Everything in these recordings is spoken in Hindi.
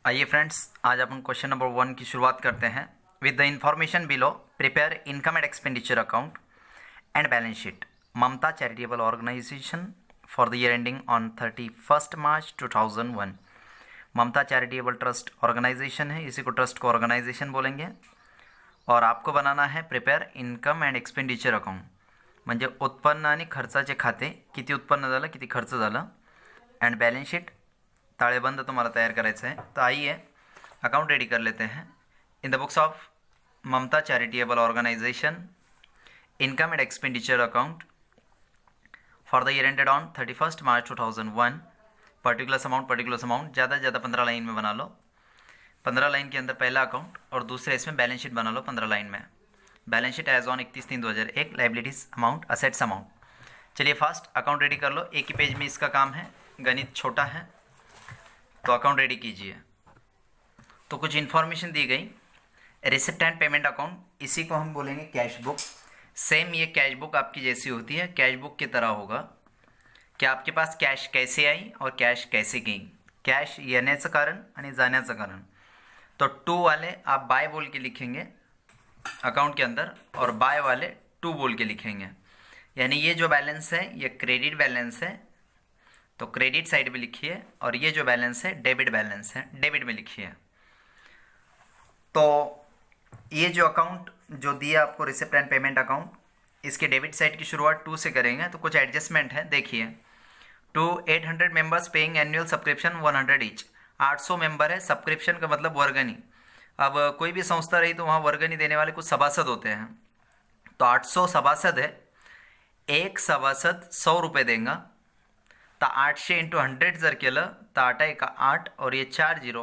आइए फ्रेंड्स, आज अपन क्वेश्चन नंबर 1 की शुरुआत करते हैं। With the information below prepare income and expenditure account and balance sheet Mamta charitable organisation for the year ending on 31 March 2001। Mamta charitable trust organisation है, इसी को ट्रस्ट को ऑर्गेनाइजेशन बोलेंगे। और आपको बनाना है prepare income and expenditure account, म्हणजे उत्पन्न आणि खर्चाचे खाते, किती उत्पन्न झालं किती खर्च झालं, अँड बैलेंस शीट ताळेबंद तुम्हाला तैयार करायचं है। तो आइए अकाउंट रेडी कर लेते हैं। In the books of Mamta charitable organisation income and expenditure account for the year ended on 31 March 2001। Particular amount ज़्यादा से ज़्यादा 15 लाइन में बना लो। 15 लाइन के अंदर पहला अकाउंट और दूसरे इसमें बैलेंस शीट बना लो 15 लाइन में। Balance sheet as on 31/3/2001, liabilities amount, assets amount. चलिए फास्ट अकाउंट रेडी कर लो। एक ही पेज में इसका काम है, गणित छोटा है तो अकाउंट रेडी कीजिए। तो कुछ इन्फॉर्मेशन दी गई। रिसिप्ट एंड पेमेंट अकाउंट, इसी को हम बोलेंगे कैश बुक। सेम ये कैश बुक आपकी जैसी होती है, कैश बुक की तरह होगा कि आपके पास कैश कैसे आई और कैश कैसे गई। कैश येण्याचं कारण आणि जाण्याचं कारण। तो टू वाले आप बाय बोल के लिखेंगे अकाउंट के अंदर, और बाय वाले टू बोल के लिखेंगे। यानी ये जो बैलेंस है ये क्रेडिट बैलेंस है, तो क्रेडिट साइड में लिखिए, और ये जो बैलेंस है डेबिट बैलेंस है, डेबिट में लिखिए। तो ये जो अकाउंट जो दिया आपको रिसिप्ट एंड पेमेंट अकाउंट, इसके डेबिट साइड की शुरुआत 2 से करेंगे तो कुछ एडजस्टमेंट है। देखिए, to 800 members paying annual subscription 100 each. 800 member है, सब्सक्रिप्शन का मतलब वर्गनी। अब कोई भी संस्था रही तो वहाँ वर्गनी देने वाले कुछ सभासद होते हैं। तो 800 सभासद है, एक सभासद 100 रुपये देगा। तर 800 × 100 जर केलं तर 8 × 8 और ये 4 0,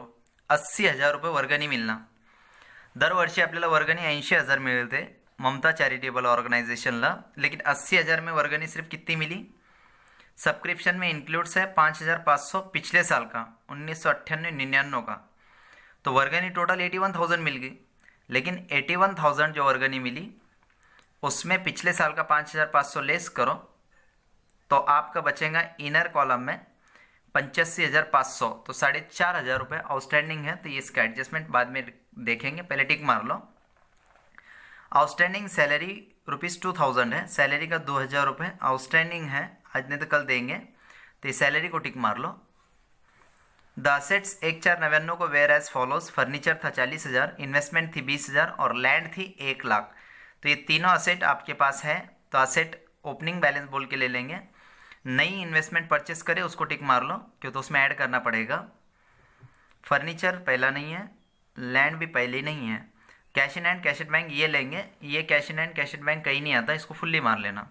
80,000 रुपये वर्गणी मिळणार। दरवर्षी आपल्याला वर्गणी 80,000 मिळते ममता चैरिटेबल ऑर्गेनाइजेशनला, लेकिन 80,000 में वर्गणी सिर्फ कितनी मिली? सब्सक्रिप्शन में इंक्लूड्स है 5,500 पिछले साल का, 1998-99 का। तो वर्गणी टोटल 81,000 मिल गई, लेकिन 81,000 जो वर्गणी मिली उसमें पिछले साल का 5,500 लेस करो तो आपका बचेगा इनर कॉलम में 85,500। तो 4,500 रुपये आउटस्टैंडिंग है। तो ये इसका एडजस्टमेंट बाद में देखेंगे, पहले टिक मार लो। आउटस्टैंडिंग सैलरी ₹2,000 है, सैलरी का 2,000 रुपये आउटस्टैंडिंग है, आज नहीं तो कल देंगे। तो ये सैलरी को टिक मार लो। द असेट्स 1,499 को वेयर एज फॉलोज। फर्नीचर था 40,000, इन्वेस्टमेंट थी 20,000 और लैंड थी 1 लाख। तो ये तीनों असेट आपके पास है, तो असेट ओपनिंग बैलेंस बोल के ले लेंगे। नई इन्वेस्टमेंट परचेस करे उसको टिक मार लो, क्यों तो उसमें ऐड करना पड़ेगा। फर्नीचर पहला नहीं है, लैंड भी पहले नहीं है। Cash in hand cash at bank ये लेंगे, ये cash in hand cash at bank कहीं नहीं आता, इसको फुल्ली मार लेना।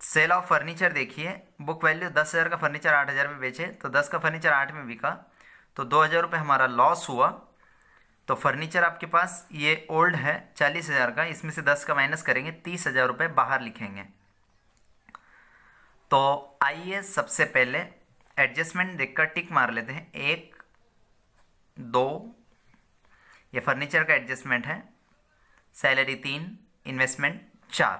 सेल ऑफ फर्नीचर देखिए, बुक वैल्यू 10,000 का फर्नीचर 8,000 में बेचे, तो 10 का फर्नीचर 8 में बिका, तो 2,000 रुपये हमारा लॉस हुआ। तो फर्नीचर आपके पास ये ओल्ड है 40,000 का, इसमें से 10 का माइनस करेंगे, 30,000 रुपये बाहर लिखेंगे। तो आइए सबसे पहले एडजस्टमेंट देखकर टिक मार लेते हैं। 1 2 ये फर्नीचर का एडजस्टमेंट है, सैलरी 3, इन्वेस्टमेंट 4।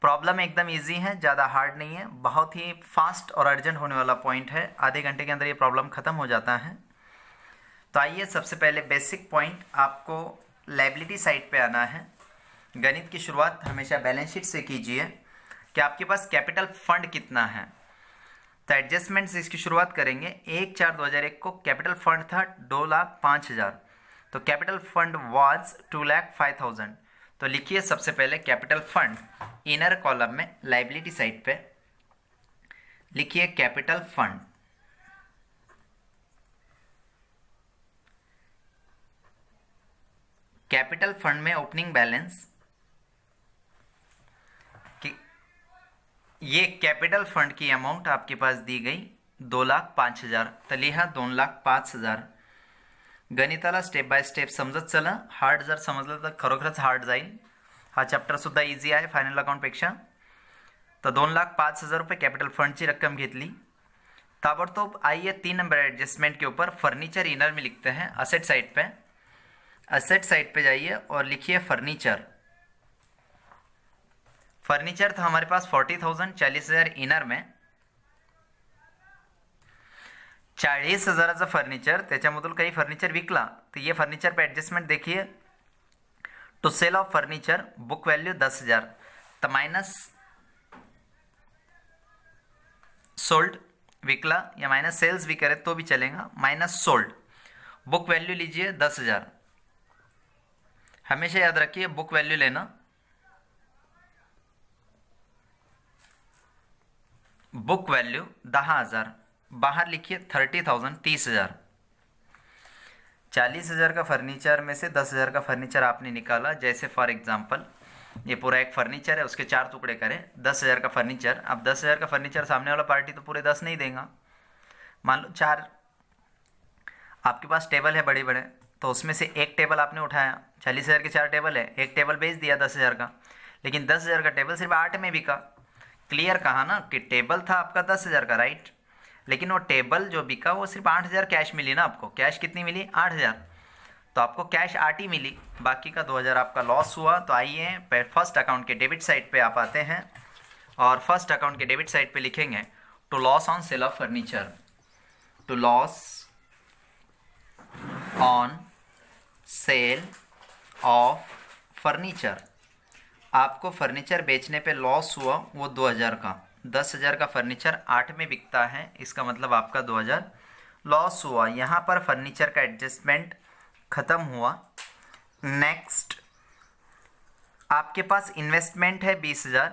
प्रॉब्लम एकदम इजी है, ज़्यादा हार्ड नहीं है, बहुत ही फास्ट और अर्जेंट होने वाला पॉइंट है। आधे घंटे के अंदर ये प्रॉब्लम ख़त्म हो जाता है। तो आइए सबसे पहले बेसिक पॉइंट, आपको लायबिलिटी साइड पे आना है। गणित की शुरुआत हमेशा बैलेंस शीट से कीजिए कि आपके पास कैपिटल फंड कितना है। तो एडजस्टमेंट से इसकी शुरुआत करेंगे। 1/4/2001 को कैपिटल फंड था 2,05,000, तो कैपिटल फंड वाज 2,05,000। तो लिखिए सबसे पहले कैपिटल फंड, इनर कॉलम में लायबिलिटी साइड पे लिखिए कैपिटल फंड। कैपिटल फंड में ओपनिंग बैलेंस, ये कैपिटल फंड की अमाउंट आपके पास दी गई 2,05,000, तर लिहा 2,05,000। गणिताला स्टेप बाय स्टेप समजत चला, हार्ड जर समजलं तर खरोखरच हार्ड जाईल। हा चॅप्टर सुद्धा इझी आहे फायनल अकाउंटपेक्षा। तर 2,05,000 रुपये कैपिटल फंडची रक्कम घेतली। ताबड़तोब आइए 3 नंबर एडजस्टमेंट के ऊपर फर्नीचर इनर में लिखते हैं, असेट साइड पे। असेट साइड पे जाइए और लिखिए फर्नीचर। फर्नीचर था हमारे पास 40,000, 40,000 इनर में। 40,000चं फर्निचर, त्याच्यामधून काही फर्निचर विकला तर ये फर्निचर पे ॲडजस्टमेंट देखिए, to sale of furniture book value 10,000, तो माइनस सोल्ड विकला या माइनस सेल्स भी करें तो भी चलेगा, माइनस सोल्ड, बुक वैल्यू लीजिए 10,000। हमेशा याद रखिए बुक वैल्यू लेना, बुक वैल्यू 10,000, बाहर लिखिए 30,000 30,000। 40,000 का फर्नीचर में से 10,000 का फर्नीचर आपने निकाला, जैसे फॉर एग्जांपल ये पूरा एक फर्नीचर है, उसके 4 टुकड़े करें, 10,000 का फर्नीचर। अब 10,000 का फर्नीचर सामने वाला पार्टी तो पूरे 10 नहीं देगा, मान लो 4 आपके पास टेबल है बड़े बड़े, तो उसमें से एक टेबल आपने उठाया, 40,000 के 4 टेबल है, एक टेबल बेच दिया 10,000 का, लेकिन 10,000 का टेबल सिर्फ 8 में बिका। क्लियर कहा ना कि टेबल था आपका 10,000 का, राइट, लेकिन वो टेबल जो बिका वो सिर्फ 8,000 कैश मिली ना आपको, कैश कितनी मिली 8,000, तो आपको कैश 8 ही मिली, बाकी का 2,000 आपका लॉस हुआ। तो आइए फर्स्ट अकाउंट के डेबिट साइड पे आप आते हैं और फर्स्ट अकाउंट के डेबिट साइड पे लिखेंगे to loss on sale of furniture, to loss on sale of furniture. आपको फर्नीचर बेचने पे लॉस हुआ वो 2,000 का, 10,000 का फर्नीचर 8 में बिकता है, इसका मतलब आपका 2,000 लॉस हुआ। यहाँ पर फर्नीचर का एडजस्टमेंट ख़त्म हुआ। नेक्स्ट आपके पास इन्वेस्टमेंट है 20,000,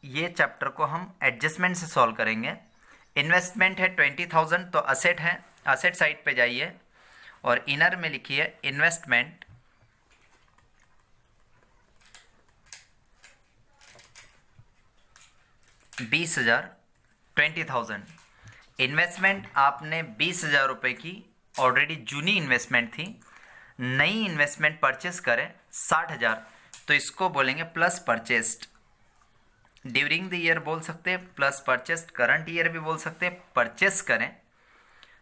ये चैप्टर को हम एडजस्टमेंट से सॉल्व करेंगे। इन्वेस्टमेंट है 20,000, तो असेट है, असेट साइड पे जाइए और इनर में लिखिए इन्वेस्टमेंट, $20,000 20,000। इन्वेस्टमेंट आपने 20,000 रुपये की ऑलरेडी जूनी इन्वेस्टमेंट थी, नई इन्वेस्टमेंट परचेस करें 60,000, तो इसको बोलेंगे plus purchased during the year बोल सकते हैं, प्लस परचेस्ड करंट ईयर भी बोल सकते हैं। परचेस करें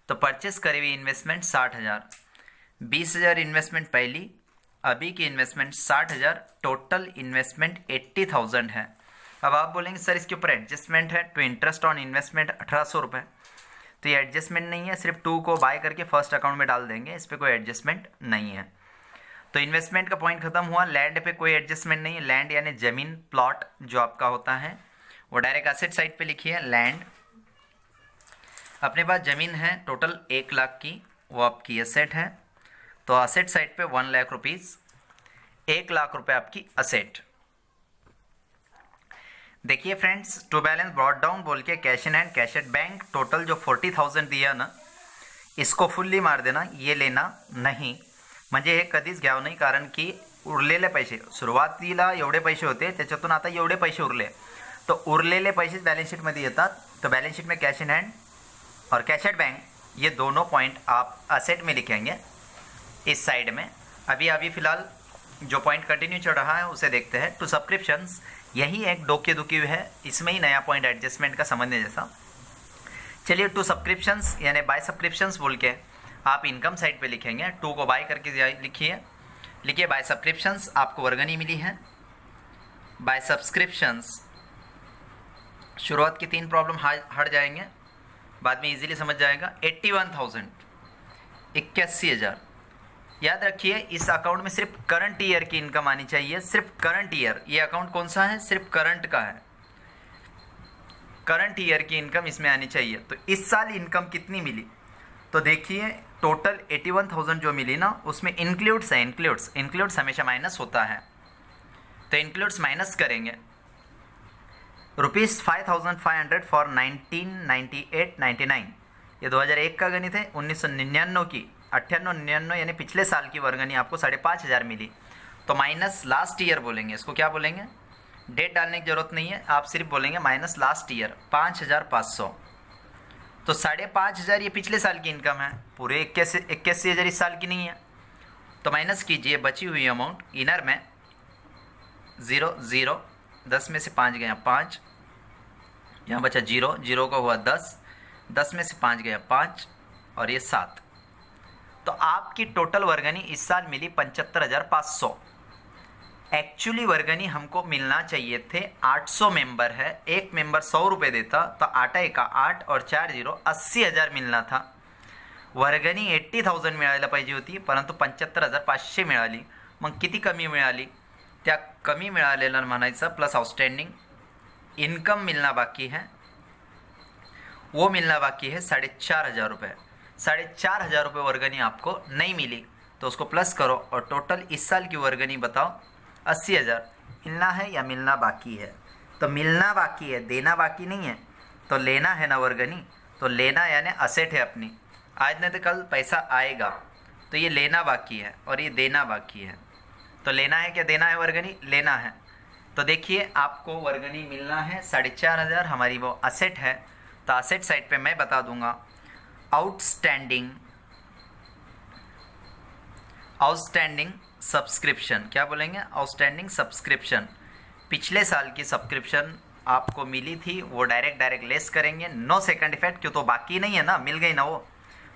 तो परचेस करी हुई इन्वेस्टमेंट 60,000, 20,000 इन्वेस्टमेंट पहली, अभी की इन्वेस्टमेंट 60,000, टोटल इन्वेस्टमेंट 80,000 है। अब आप बोलेंगे सर इसके ऊपर एडजस्टमेंट है, टू इंटरेस्ट ऑन इन्वेस्टमेंट 1,800 रुपये, तो ये एडजस्टमेंट नहीं है, सिर्फ 2 को बाय करके फर्स्ट अकाउंट में डाल देंगे, इस पर कोई एडजस्टमेंट नहीं है। तो इन्वेस्टमेंट का पॉइंट खत्म हुआ। लैंड पे कोई एडजस्टमेंट नहीं है, लैंड यानी ज़मीन प्लॉट जो आपका होता है वो डायरेक्ट एसेट साइड पे लिखिए लैंड। अपने पास ज़मीन है टोटल 1 लाख की, वो आपकी एसेट है, तो असेट साइड पे 1 लाख रुपीज़, 1 लाख रुपये आपकी असेट। देखिए friends, to balance brought down बोल के cash in hand, cash at bank, total जो 40,000 दिया ना इसको फुल्ली मार देना, ये लेना नाही, म्हणजे हे कधीच घ्यावं नाही, कारण की उरलेले पैसे सुरुवातीला एवढे पैसे होते, त्याच्यातून आता एवढे पैसे उरले, तो उरलेले पैसे बॅलन्स शीटमध्ये येतात, तो बॅलन्स शीट में कैश इन हैंड और कैश एट बैंक ये दोनों पॉइंट आप असेट में लिखेंगे इस साइड में। अभी फिलहाल जो पॉइंट कंटिन्यू चल रहा है उसे देखते हैं। टू सब्सक्रिप्शंस, यही एक डोके दुकी हुई है, इसमें ही नया पॉइंट एडजस्टमेंट का समझने जैसा। चलिए टू सब्सक्रिप्शंस यानी बाय सब्सक्रिप्शंस बोल के आप इनकम साइड पे लिखेंगे, 2 को बाय करके लिखिए बाय सब्सक्रिप्शंस, आपको वर्गनी मिली है बाय सब्सक्रिप्शंस। शुरुआत की 3 प्रॉब्लम हट जाएंगे, बाद में इजीली समझ जाएगा। 81,000 81,000। याद रखिए इस अकाउंट में सिर्फ करंट ईयर की इनकम आनी चाहिए, सिर्फ करंट ईयर। ये अकाउंट कौन सा है, सिर्फ करंट का है, करंट ईयर की इनकम इसमें आनी चाहिए। तो इस साल इनकम कितनी मिली, तो देखिए टोटल 81,000 जो मिली ना उसमें इंक्लूड्स है, इंक्लूड्स हमेशा माइनस होता है, तो इंक्लूड्स माइनस करेंगे। ₹5,500 फॉर 1998-99, ये 2001 का गणित है। 1999 की 98-99 यानी पिछले साल की वर्गनी आपको 5,500 मिली, तो माइनस लास्ट ईयर बोलेंगे, इसको क्या बोलेंगे, डेट डालने की जरूरत नहीं है, आप सिर्फ बोलेंगे माइनस लास्ट ईयर 5,500, तो 5,500 ये पिछले साल की इनकम है, पूरे 81,000 इस साल की नहीं है, तो माइनस कीजिए बची हुई अमाउंट। इनर में 0 0, 10 में से 5 गया 5, यहाँ बचा 0 0 का हुआ 10, 10 में से 5 गया 5 और ये 7, तो आपकी टोटल वर्गनी इस साल मिली 75,500। एक्चुअली वर्गनी हमको मिलना चाहिए थे 800 मेंबर है, एक मेंबर 100 रुपये देता, तो 8 का 8 और 4 0 80,000 मिलना था, वर्गणी 80,000 मिळायला पाहिजे होती, परंतु 75,500 मिळाली. मग किती कमी मिळाली? त्या कमी मिळालेलं म्हणायचं प्लस आउटस्टैंडिंग इनकम मिलना बाकी है, वो मिलना बाकी है 4,500 रुपये. 4,500 रुपये वर्गणी आपको नहीं मिली, तो उसको प्लस करो और टोटल इस साल की वर्गणी बताओ 80,000 मिलना है या मिलना बाकी है. तो मिलना बाकी है, देना बाकी नहीं है. तो लेना है ना वर्गणी, तो लेना यानी असेट है अपनी. आज नहीं तो कल पैसा आएगा, तो ये लेना बाकी है और ये देना बाकी है. तो लेना है क्या देना है वर्गणी? लेना है. तो देखिए आपको वर्गणी मिलना है 4,500, हमारी वो असेट है. तो असेट साइड पे मैं बता दूंगा आउटस्टैंडिंग सब्सक्रिप्शन. क्या बोलेंगे? Outstanding subscription. पिछले साल की सब्सक्रिप्शन आपको मिली थी, वो डायरेक्ट लेस करेंगे. नो सेकंड इफेक्ट, क्यों तो बाकी नहीं है ना, मिल गई ना वो.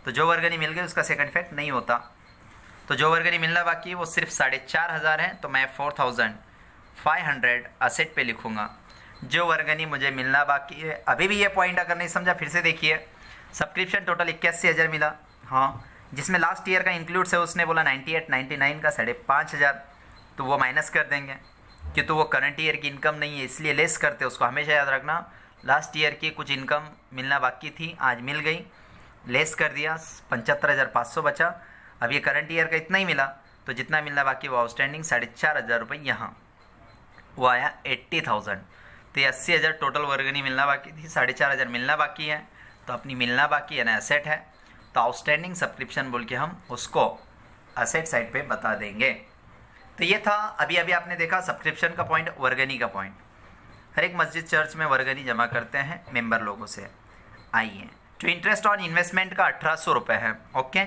तो जो वर्गणी मिल गई उसका सेकंड इफेक्ट नहीं होता. तो जो वर्गणी मिलना बाकी है वो सिर्फ 4,500 है, तो मैं 4,500 असेट पे लिखूंगा. जो वर्गणी मुझे मिलना बाकी है, अभी भी ये पॉइंट अगर नहीं समझा फिर से देखिए. सब्सक्रिप्शन टोटल 81,000 मिला, हाँ, जिसमें लास्ट ईयर का इंक्लूड्स है. उसने बोला 98, 99 का 5,500, तो वो माइनस कर देंगे, कि तो वो करंट ईयर की इनकम नहीं है, इसलिए लेस करते. उसको हमेशा याद रखना, लास्ट ईयर की कुछ इनकम मिलना बाकी थी, आज मिल गई, लेस कर दिया, 75,500 बचा. अब ये करंट ईयर का इतना ही मिला, तो जितना मिलना बाकी वो आउटस्टैंडिंग 4,500 रुपये यहाँ वो आया 80,000. तो ये 80,000 टोटल वर्गणी मिलना बाकी थी, 4,500 मिलना बाकी है. तो अपनी मिलना बाकी है ना एसेट है, तो आउटस्टैंडिंग सब्सक्रिप्शन बोल के हम उसको एसेट साइड पे बता देंगे. तो ये था अभी आपने देखा सब्सक्रिप्शन का पॉइंट, वर्गणी का पॉइंट. हर एक मस्जिद चर्च में वर्गणी जमा करते हैं मेंबर लोगों से. आइए, जो इंटरेस्ट ऑन इन्वेस्टमेंट का 1,800 रुपये है. ओके,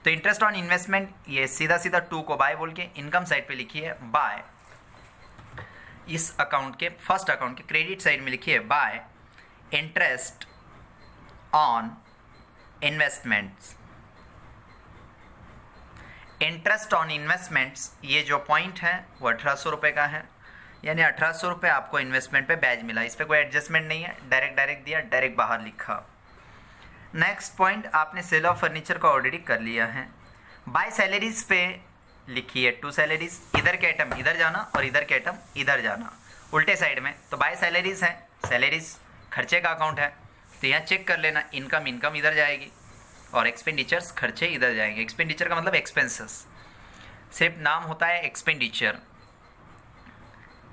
तो इंटरेस्ट ऑन इन्वेस्टमेंट ये सीधा 2 को बाय बोल के इनकम साइड पे लिखिए बाय. इस अकाउंट के फर्स्ट अकाउंट के क्रेडिट साइड में लिखिए bye interest on investments. Interest on investments ये जो पॉइंट है वो 1,800 रुपये का है, यानी 1,800 रुपये आपको इन्वेस्टमेंट पे बैज मिला. इस पर कोई एडजस्टमेंट नहीं है, डायरेक्ट दिया, डायरेक्ट बाहर लिखा. नेक्स्ट पॉइंट, आपने सेल ऑफ फर्नीचर का ऑलरेडी कर लिया है. बाय सैलरीज पे लिखिए 2 सैलरीज. इधर के आइटम इधर जाना और इधर के आइटम इधर जाना, उल्टे साइड में. तो बाय सैलरीज है, सैलरीज खर्चे का अकाउंट है, तो यहाँ चेक कर लेना, इनकम इधर जाएगी और एक्सपेंडिचर्स खर्चे इधर जाएंगे. एक्सपेंडिचर का मतलब एक्सपेंसेस, सिर्फ नाम होता है एक्सपेंडिचर.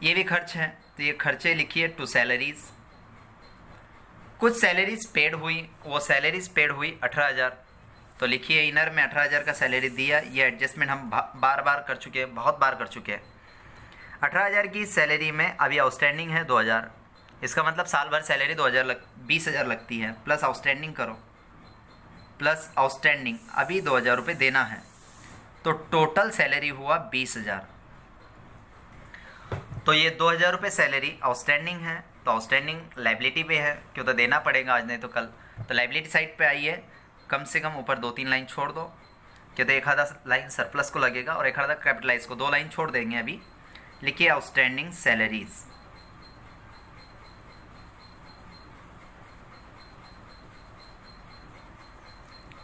ये भी खर्च है, तो ये खर्चे लिखिए 2 सैलरीज. कुछ सैलरीज पेड हुई, वो सैलरीज पेड हुई 18,000, तो लिखिए इनर में 18,000 का सैलरी दिया. ये एडजस्टमेंट हम बार कर चुके हैं, बहुत बार कर चुके हैं. 18,000 की सैलरी में अभी आउटस्टैंडिंग है 2,000, इसका मतलब साल भर सैलरी 20,000 लगती है. प्लस आउटस्टैंडिंग करो, प्लस आउटस्टैंडिंग अभी 2,000 रुपये देना है, तो टोटल सैलरी हुआ 20,000. तो ये 2,000 रुपये सैलरी आउटस्टैंडिंग है, तो आउटस्टैंडिंग लाइबिलिटी पे है, क्यों तो देना पड़ेगा आज नहीं तो कल. तो लाइबिलिटी साइड पे आइए, कम से कम ऊपर 2-3 लाइन छोड़ दो, क्यों तो एक आधा लाइन सरप्लस को लगेगा और एक आधा कैपिटलाइज को. 2 लाइन छोड़ देंगे. अभी लिखिए आउटस्टैंडिंग सैलरीज.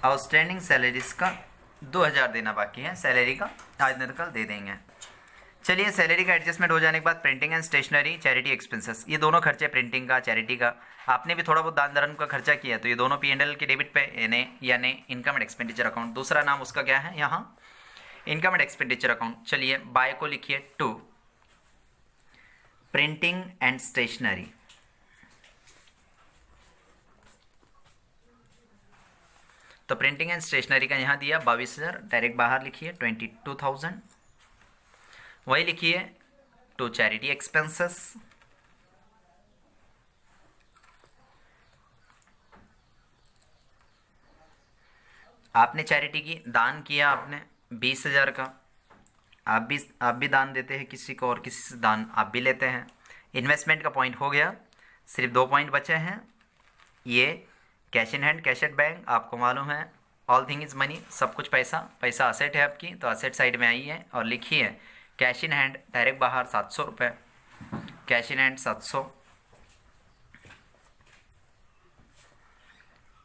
आउटस्टैंडिंग सैलरीज का 2,000 देना बाकी है सैलरी का, आज नहीं तो कल दे देंगे. चलिए, सैलरी का एडजस्टमेंट हो जाने के बाद printing and stationery, charity expenses, ये दोनों खर्चे, प्रिंटिंग का, चैरिटी का, आपने भी थोड़ा बहुत दान धर्म का खर्चा किया, तो ये दोनों P&L के डेबिट पे यानी इनकम एंड एक्सपेंडिचर अकाउंट. दूसरा नाम उसका क्या है यहाँ? Income and expenditure account. चलिए, बाय को लिखिए 2 प्रिंटिंग एंड स्टेशनरी. तो प्रिंटिंग एंड स्टेशनरी का यहाँ दिया 22,000, डायरेक्ट बाहर लिखिए 22,000. वही लिखिए 2 चैरिटी एक्सपेंसेस. आपने चैरिटी की दान किया, आपने 20,000 का, आप भी दान देते हैं किसी को और किसी से दान आप भी लेते हैं. इन्वेस्टमेंट का पॉइंट हो गया, सिर्फ 2 पॉइंट बचे हैं. ये cash in hand, cash at bank, आपको मालूम है ऑल थिंग इज़ मनी, सब कुछ पैसा असेट है आपकी, तो असेट साइड में आई है. और लिखिए कैश इन हैंड, डायरेक्ट बाहर 700 रुपये, कैश इन हैंड 700,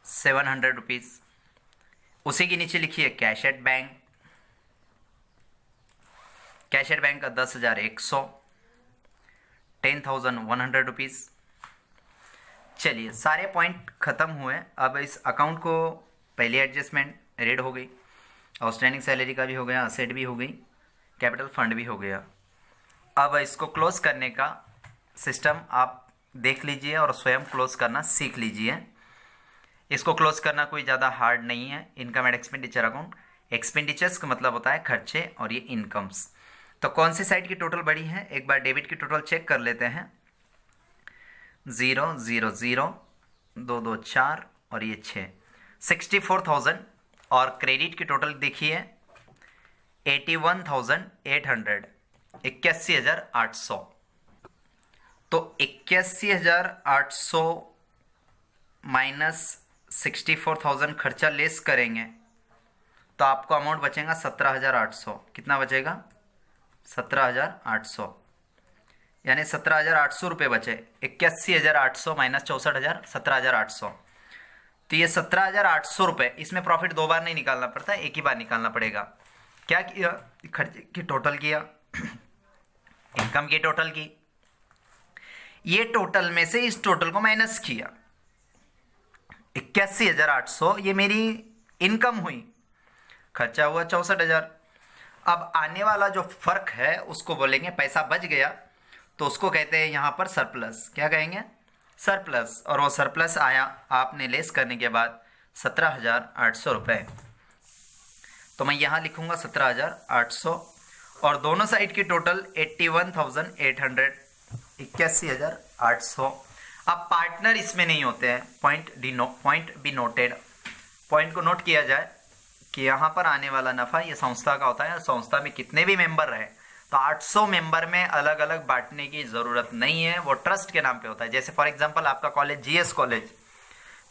700 रुपीज़. उसी के नीचे लिखिए cash at bank, cash at bank का 10,100, 10,100 रुपीज़। चलिए सारे पॉइंट ख़त्म हुए। अब इस अकाउंट को पहली एडजस्टमेंट रेड हो गई, आउटस्टैंडिंग सैलरी का भी हो गया, असेट भी हो गई, कैपिटल फंड भी हो गया। अब इसको क्लोज करने का सिस्टम आप देख लीजिए और स्वयं क्लोज करना सीख लीजिए। इसको क्लोज करना कोई ज़्यादा हार्ड नहीं है। Income and expenditure account, expenditures का मतलब होता है खर्चे और ये इनकम्स। तो कौन सी साइड की टोटल बड़ी है, एक बार डेबिट की टोटल चेक कर लेते हैं। 0 0 0 2 2 4 और ये 6, 64,000। और क्रेडिट की टोटल देखिए 81,800, 81,800। तो 81,800 माइनस 64,000 खर्चा लेस करेंगे तो आपको अमाउंट बचेगा 17,800। कितना बचेगा? 17,800, यानी 17,800 रुपये बचे। 81,800 माइनस 64,000, 17,800। तो ये 17,800 रुपये, इसमें प्रॉफिट दो बार नहीं निकालना पड़ता, एक ही बार निकालना पड़ेगा। क्या किया? खर्चे की टोटल किया, इनकम की टोटल की, ये टोटल में से इस टोटल को माइनस किया। 81,800 ये मेरी इनकम हुई, खर्चा हुआ 64,000। अब आने वाला जो फर्क है उसको बोलेंगे पैसा बच गया, तो उसको कहते हैं यहाँ पर सरप्लस। क्या कहेंगे? सरप्लस। और वो सरप्लस आया आपने लेस करने के बाद 17,800 रुपये। तो मैं यहाँ लिखूँगा 17,800 और दोनों साइड की टोटल 81,800, 81,800। अब पार्टनर इसमें नहीं होते हैं, पॉइंट बी नोटेड। पॉइंट को नोट किया जाए कि यहाँ पर आने वाला नफ़ा ये संस्था का होता है। संस्था में कितने भी मेंबर रहे तो 800 मेंबर में अलग अलग बांटने की ज़रूरत नहीं है, वो ट्रस्ट के नाम पे होता है। जैसे फॉर एग्जांपल आपका कॉलेज जीएस कॉलेज,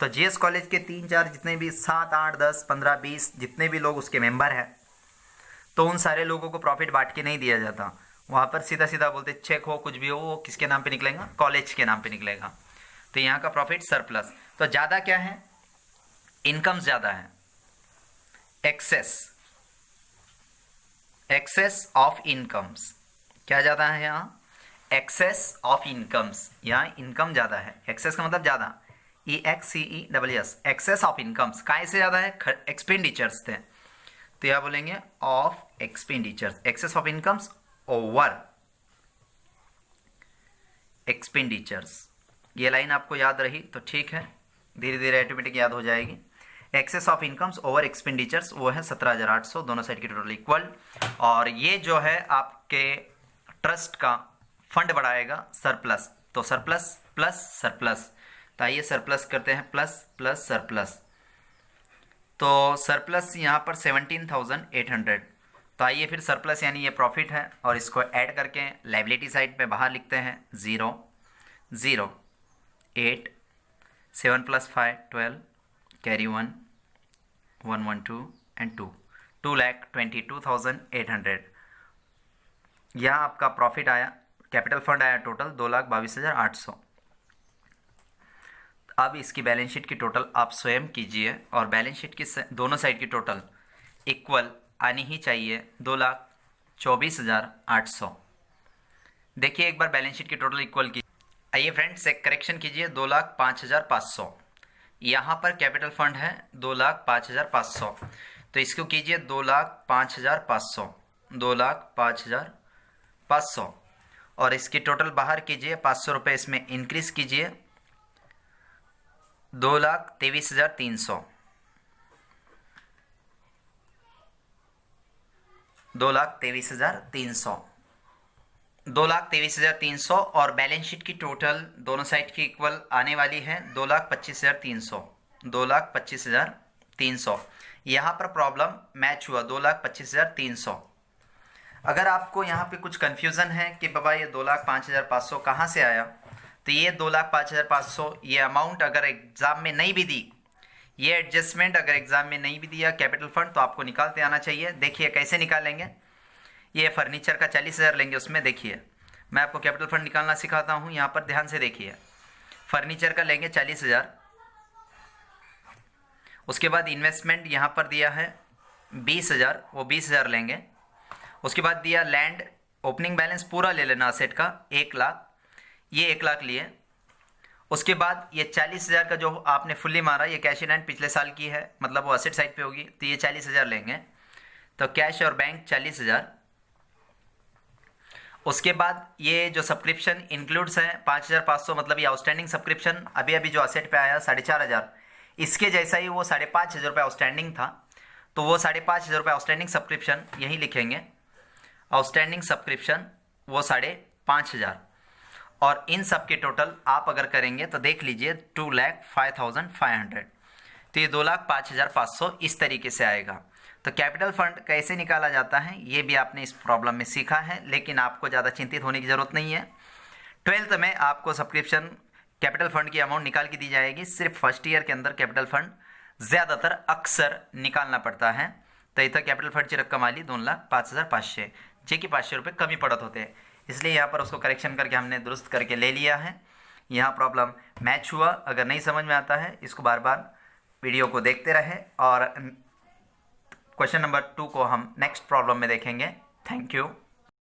तो जीएस कॉलेज के 3-4 जितने भी 7 8 10 15 20 जितने भी लोग उसके मेंबर हैं, तो उन सारे लोगों को प्रॉफिट बांट के नहीं दिया जाता। वहाँ पर सीधा सीधा बोलते चेक हो कुछ भी हो वो किसके नाम पे निकलेगा? कॉलेज के नाम पे निकलेगा। तो यहाँ का प्रॉफिट सरप्लस। तो ज़्यादा क्या है? इनकम ज़्यादा है, एक्सेस ऑफ इनकम्स। क्या ज़्यादा है यहाँ? Excess of incomes. यहाँ इनकम ज़्यादा है, एक्सेस का मतलब ज़्यादा, EXCESS, एक्सेस ऑफ इनकम्स। काय से ज़्यादा है? एक्सपेंडिचर्स थे, तो यह बोलेंगे of expenditures, excess of incomes over expenditures. ये लाइन आपको याद रही तो ठीक है, धीरे धीरे ऑटोमेटिक याद हो जाएगी। Excess of incomes over expenditures वो है 17,800, दोनों साइड की टोटल इक्वल। और ये जो है आपके ट्रस्ट का फंड बढ़ाएगा सरप्लस, तो सरप्लस प्लस सरप्लस। तो आइए सरप्लस करते हैं, प्लस प्लस सरप्लस। तो सरप्लस यहाँ पर 17,800। तो आइए फिर सरप्लस यानी ये प्रॉफिट है और इसको ऐड करके लायबिलिटी साइड पे बाहर लिखते हैं 0 0 8 7 + 5 12 कैरी 1 1 1 2 एंड 2 2,22,800। यहाँ आपका प्रॉफिट आया, कैपिटल फंड आया टोटल 2,22,800। अब इसकी बैलेंस शीट की टोटल आप स्वयं कीजिए और बैलेंस शीट की दोनों साइड की टोटल इक्वल आनी ही चाहिए, 2,24,800। देखिए एक बार बैलेंस शीट की टोटल इक्वल की। आइए फ्रेंड्स एक करेक्शन कीजिए, 2,05,500। यहाँ पर कैपिटल फंड है 2,05,500, तो इसको कीजिए 2,05,500, 2,05,500 और इसकी टोटल बाहर कीजिए 500 रुपये इसमें इंक्रीज कीजिए, 2,23,300, 2,23,300, 2,23,300 और बैलेंस शीट की टोटल दोनों साइड की इक्वल आने वाली है 2,25,300, 2,25,300। यहाँ पर प्रॉब्लम मैच हुआ 2,25,300। अगर आपको यहाँ पे कुछ कन्फ्यूज़न है कि बाबा ये 2,05,500 कहाँ से आया, तो ये 2,05,500 ये अमाउंट अगर एग्ज़ाम में नहीं भी दी, ये एडजस्टमेंट अगर एग्ज़ाम में नहीं भी दिया कैपिटल फंड, तो आपको निकालते आना चाहिए। देखिए कैसे निकालेंगे। ये फर्नीचर का 40,000 लेंगे, उसमें देखिए मैं आपको कैपिटल फंड निकालना सिखाता हूँ। यहाँ पर ध्यान से देखिए, फर्नीचर का लेंगे 40,000, उसके बाद इन्वेस्टमेंट यहाँ पर दिया है 20,000, वो 20,000 लेंगे। उसके बाद दिया लैंड, ओपनिंग बैलेंस पूरा ले लेना असेट का 1 लाख, ये 1 लाख लिए। उसके बाद ये 40,000 का जो आपने फुल्ली मारा, ये कैश इन हैंड पिछले साल की है, मतलब वो असेट साइड पे होगी, तो ये 40,000 लेंगे। तो कैश और बैंक 40,000। उसके बाद ये जो सब्सक्रिप्शन इंक्लूड्स है 5,500, मतलब ये आउटस्टैंडिंग सब्सक्रिप्शन अभी अभी जो असेट पे आया 4,500, इसके जैसा ही वो 5,500 रुपये आउटस्टैंडिंग था, तो वो 5,500 रुपये आउटस्टैंडिंग सब्सक्रिप्शन यहीं लिखेंगे। आउटस्टैंडिंग सब्सक्रिप्शन वो 5,500, और इन सब के टोटल आप अगर करेंगे तो देख लीजिए 2,05,500, तो ये 2,05,500 इस तरीके से आएगा। तो कैपिटल फंड कैसे निकाला जाता है ये भी आपने इस प्रॉब्लम में सीखा है, लेकिन आपको ज़्यादा चिंतित होने की ज़रूरत नहीं है। 12th में आपको सब्सक्रिप्शन कैपिटल फंड की अमाउंट निकाल के दी जाएगी। सिर्फ फर्स्ट ईयर के अंदर कैपिटल फंड ज़्यादातर अक्सर निकालना पड़ता है। तर इथं कॅपिटल फंडची रक्कम आली 2,05,500, जे कि 500 रुपये कमी पड़त होते, इसलिए यहाँ पर उसको करेक्शन करके हमने दुरुस्त करके ले लिया है। यहाँ प्रॉब्लम मैच हुआ। अगर नहीं समझ में आता है इसको बार बार वीडियो को देखते रहे, और क्वेश्चन नंबर 2 को हम नेक्स्ट प्रॉब्लम में देखेंगे। Thank you.